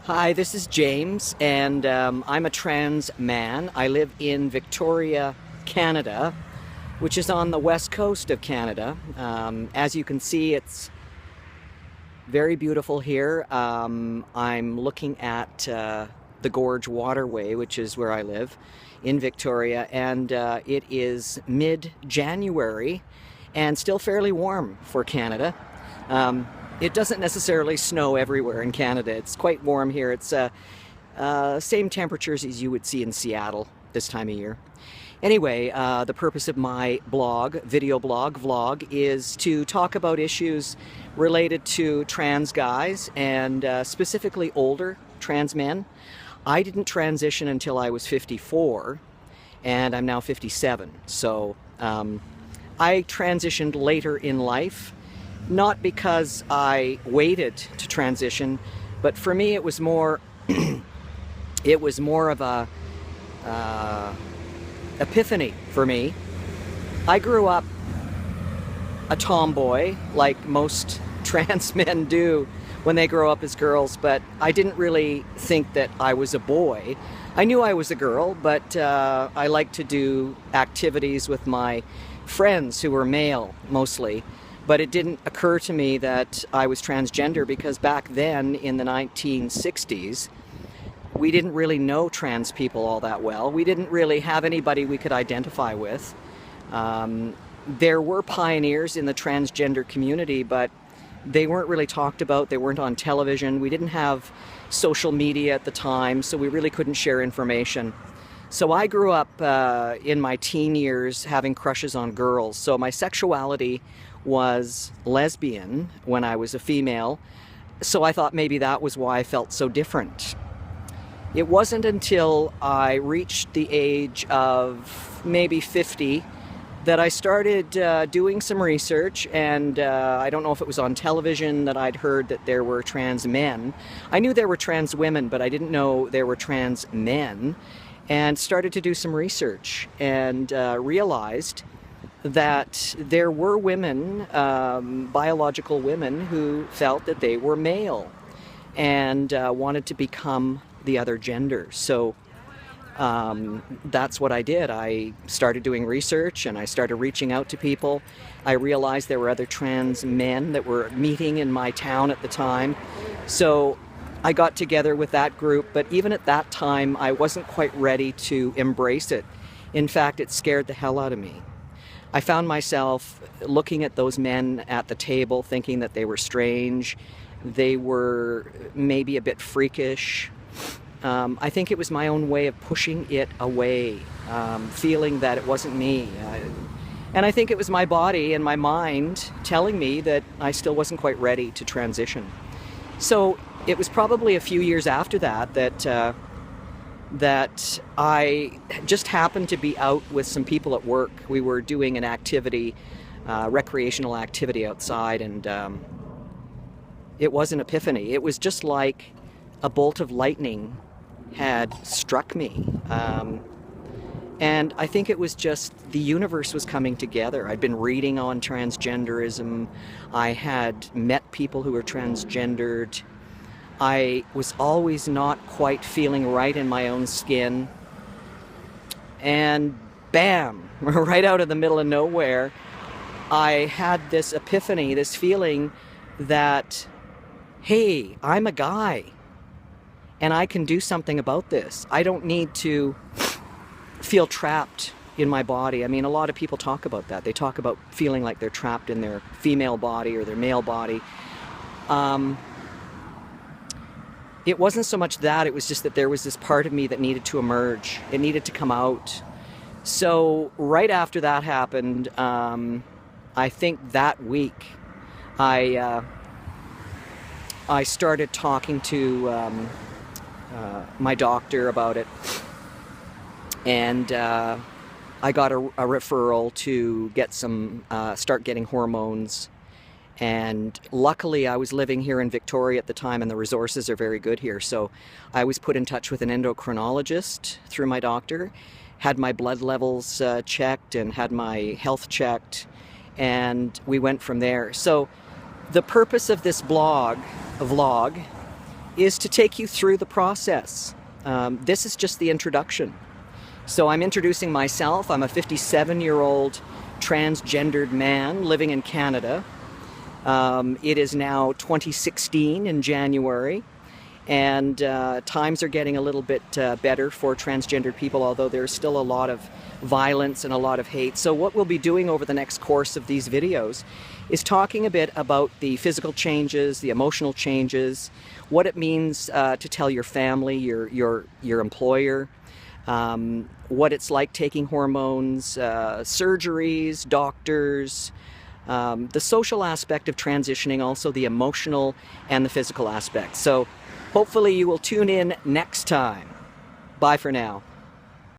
Hi, this is James, and I'm a trans man. I live in Victoria, Canada, which is on the west coast of Canada. As you can see, it's very beautiful here. I'm looking at the Gorge Waterway, which is where I live in Victoria, and it is mid-January and still fairly warm for Canada. It doesn't necessarily snow everywhere in Canada. It's quite warm here. It's same temperatures as you would see in Seattle this time of year. Anyway, the purpose of my blog, video blog, vlog, is to talk about issues related to trans guys and specifically older trans men. I didn't transition until I was 54, and I'm now 57. So I transitioned later in life, not because I waited to transition, but for me it was more it was more of a epiphany for me. I grew up a tomboy, like most trans men do when they grow up as girls, but I didn't really think that I was a boy. I knew I was a girl, but I liked to do activities with my friends who were male mostly. But it didn't occur to me that I was transgender because back then in the 1960s, we didn't really know trans people all that well. We didn't really have anybody we could identify with. There were pioneers in the transgender community, but they weren't really talked about. They weren't on television. We didn't have social media at the time, so we really couldn't share information. So I grew up in my teen years having crushes on girls. So my sexuality was lesbian when I was a female. So I thought maybe that was why I felt so different. It wasn't until I reached the age of maybe 50 that I started doing some research, and I don't know if it was on television that I'd heard that there were trans men. I knew there were trans women, but I didn't know there were trans men, and started to do some research and realized that there were women, biological women, who felt that they were male and wanted to become the other gender. So that's what I did. I started doing research and I started reaching out to people. I realized there were other trans men that were meeting in my town at the time. So I got together with that group, but even at that time, I wasn't quite ready to embrace it. In fact, it scared the hell out of me. I found myself looking at those men at the table, thinking that they were strange. They were maybe a bit freakish. I think it was my own way of pushing it away, feeling that it wasn't me. And I think it was my body and my mind telling me that I still wasn't quite ready to transition. So it was probably a few years after that that I just happened to be out with some people at work. We were doing an activity, recreational activity outside, and it was an epiphany. It was just like a bolt of lightning had struck me. And I think it was just the universe was coming together. I'd been reading on transgenderism. I had met people who were transgendered. I was always not quite feeling right in my own skin. And bam, right out of the middle of nowhere, I had this epiphany, this feeling that, hey, I'm a guy and I can do something about this. I don't need to feel trapped in my body. I mean, a lot of people talk about that. They talk about feeling like they're trapped in their female body or their male body. It wasn't so much that, it was just that there was this part of me that needed to emerge. It needed to come out. So right after that happened, I think that week, I started talking to my doctor about it, and I got a referral to get some, start getting hormones. And luckily I was living here in Victoria at the time and the resources are very good here. So I was put in touch with an endocrinologist through my doctor, had my blood levels checked and had my health checked, and we went from there. So the purpose of this vlog is to take you through the process. This is just the introduction. So I'm introducing myself. I'm a 57-year-old transgendered man living in Canada. It is now 2016 in January, and times are getting a little bit better for transgendered people, although there's still a lot of violence and a lot of hate. So what we'll be doing over the next course of these videos is talking a bit about the physical changes, the emotional changes, what it means to tell your family, your employer, what it's like taking hormones, surgeries, doctors, the social aspect of transitioning, also the emotional and the physical aspect. So hopefully you will tune in next time. Bye for now.